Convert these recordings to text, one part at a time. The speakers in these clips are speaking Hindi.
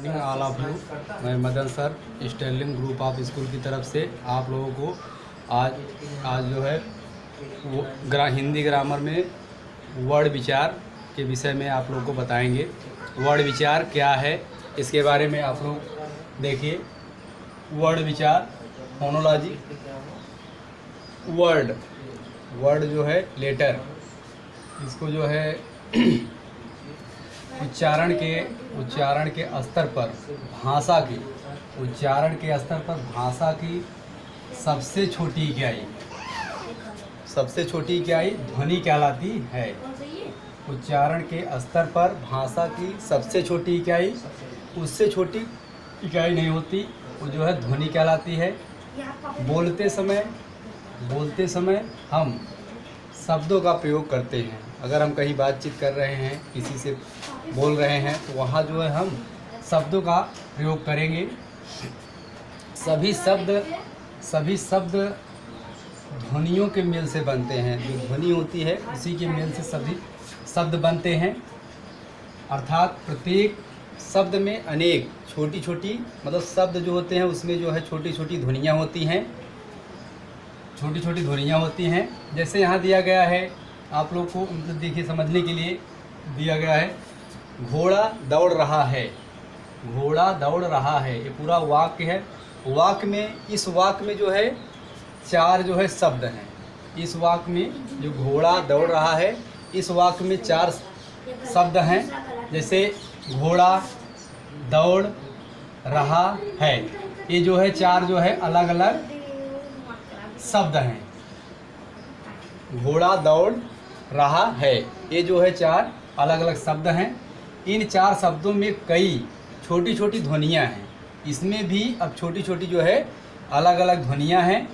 Morning all of you. मैं Madan sir Sterling group of school की तरफ से आप लोगों को आज जो है वो हिंदी ग्रामर में वर्ड विचार के विषय में आप लोगों को बताएंगे। वर्ड विचार क्या है इसके बारे में आप लोग देखिए। वर्ड विचार फोनोलॉजी। वर्ड जो है लेटर, इसको जो है उच्चारण के स्तर पर भाषा की सबसे छोटी इकाई ध्वनि कहलाती है। उच्चारण के स्तर पर भाषा की सबसे छोटी इकाई, उससे छोटी इकाई नहीं होती, वो जो है ध्वनि कहलाती है। बोलते समय हम शब्दों का प्रयोग करते हैं। अगर हम कहीं बातचीत कर रहे हैं, किसी से बोल रहे हैं, तो वहाँ जो है हम शब्दों का प्रयोग करेंगे। सभी शब्द ध्वनियों के मेल से बनते हैं। जो ध्वनि होती है उसी के मेल से सभी शब्द बनते हैं। अर्थात प्रत्येक शब्द में अनेक छोटी छोटी मतलब शब्द जो होते हैं उसमें जो है छोटी छोटी ध्वनियाँ होती हैं। जैसे यहाँ दिया गया है, आप लोग को मतलब देखिए समझने के लिए दिया गया है, घोड़ा दौड़ रहा है। ये पूरा वाक्य है। इस वाक्य में जो है चार जो है शब्द हैं। इस वाक्य में जो घोड़ा दौड़ रहा है, इस वाक्य में चार शब्द हैं। जैसे घोड़ा दौड़ रहा है, ये जो है चार जो है अलग अलग शब्द हैं। घोड़ा दौड़ रहा है, ये जो है चार अलग अलग शब्द हैं। इन चार शब्दों में कई छोटी छोटी ध्वनियाँ हैं। इसमें भी अब छोटी छोटी जो है अलग अलग ध्वनियाँ हैं।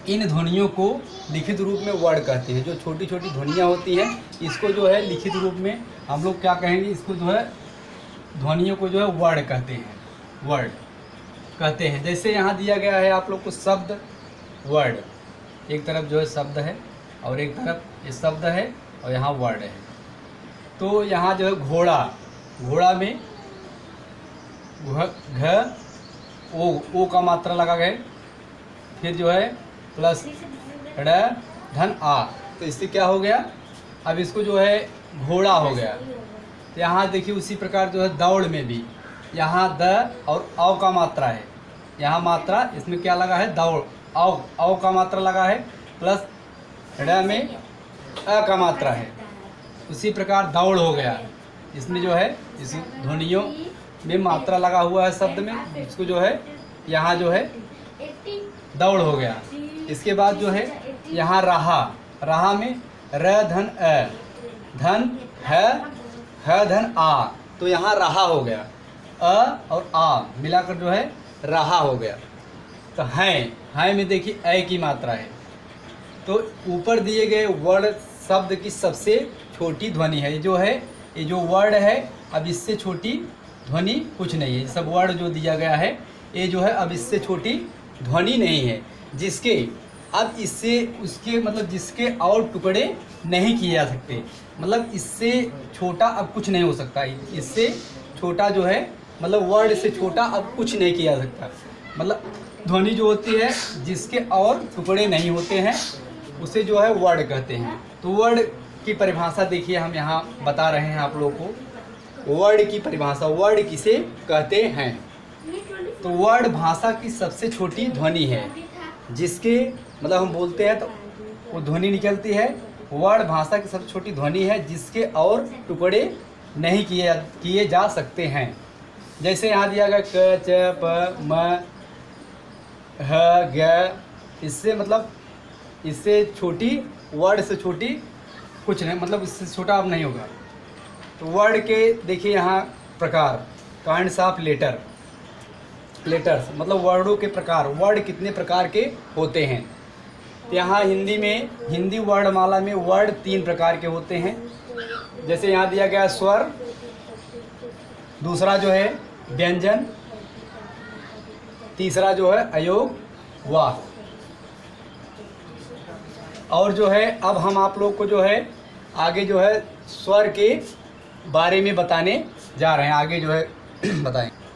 इन ध्वनियों को लिखित रूप में वर्ड कहते हैं। जो छोटी छोटी ध्वनियाँ होती हैं, इसको जो है लिखित रूप में हम लोग क्या कहेंगे, इसको जो है ध्वनियों को जो है वर्ड कहते हैं। जैसे यहाँ दिया गया है आप लोग को शब्द वर्ड, एक तरफ जो है शब्द है और एक तरफ ये शब्द है और यहाँ वर्ड है। तो यहाँ जो है घोड़ा में घ ओ का मात्रा लगा गया, फिर जो है प्लस ड़ धन आ, तो इससे क्या हो गया, अब इसको जो है घोड़ा हो गया। तो यहाँ देखिए उसी प्रकार जो है दौड़ में भी यहाँ द और औ का मात्रा है। यहाँ मात्रा इसमें क्या लगा है, दौड़ औ का मात्रा लगा है, प्लस ड़ में अ का मात्रा है। उसी प्रकार दौड़ हो गया, इसमें जो है इस ध्वनियों में मात्रा लगा हुआ है शब्द में, इसको जो है यहाँ जो है दौड़ हो गया। इसके बाद जो है यहाँ रहा में र धन अ धन ह धन आ, तो यहाँ रहा हो गया। अ और आ मिलाकर जो है रहा हो गया। तो है में देखिए अ की मात्रा है। तो ऊपर दिए गए वर्ड शब्द की सबसे छोटी ध्वनि है। ये जो वर्ड है, अब इससे छोटी ध्वनि कुछ नहीं है। सब वर्ड जो दिया गया है ये जो है अब इससे छोटी ध्वनि नहीं है, जिसके अब इससे उसके मतलब जिसके और टुकड़े नहीं किए जा सकते। मतलब इससे छोटा अब कुछ नहीं हो सकता। इससे छोटा जो है मतलब वर्ड से छोटा अब कुछ नहीं किया जा सकता। मतलब ध्वनि जो होती है जिसके और टुकड़े नहीं होते हैं उसे जो है वर्ड कहते हैं। तो वर्ड की परिभाषा देखिए, हम यहाँ बता रहे हैं आप लोगों को वर्ड की परिभाषा। वर्ड किसे कहते हैं? तो वर्ड भाषा की सबसे छोटी ध्वनि है, जिसके मतलब हम बोलते हैं तो वो ध्वनि निकलती है। वर्ड भाषा की सबसे छोटी ध्वनि है जिसके और टुकड़े नहीं किए जा सकते हैं। जैसे यहाँ दिया गया क च प म ह ग, इससे मतलब इससे छोटी वर्ड से छोटी कुछ नहीं, मतलब इससे छोटा अब नहीं होगा। तो वर्ड के देखिए यहाँ प्रकार, काइंड्स ऑफ लेटर्स मतलब वर्डों के प्रकार। वर्ड कितने प्रकार के होते हैं? यहाँ हिंदी वर्णमाला में वर्ड 3 प्रकार के होते हैं। जैसे यहाँ दिया गया स्वर, दूसरा जो है व्यंजन, तीसरा जो है अयोग वाक। और जो है अब हम आप लोग को जो है आगे जो है स्वर के बारे में बताने जा रहे हैं। आगे जो है बताएं।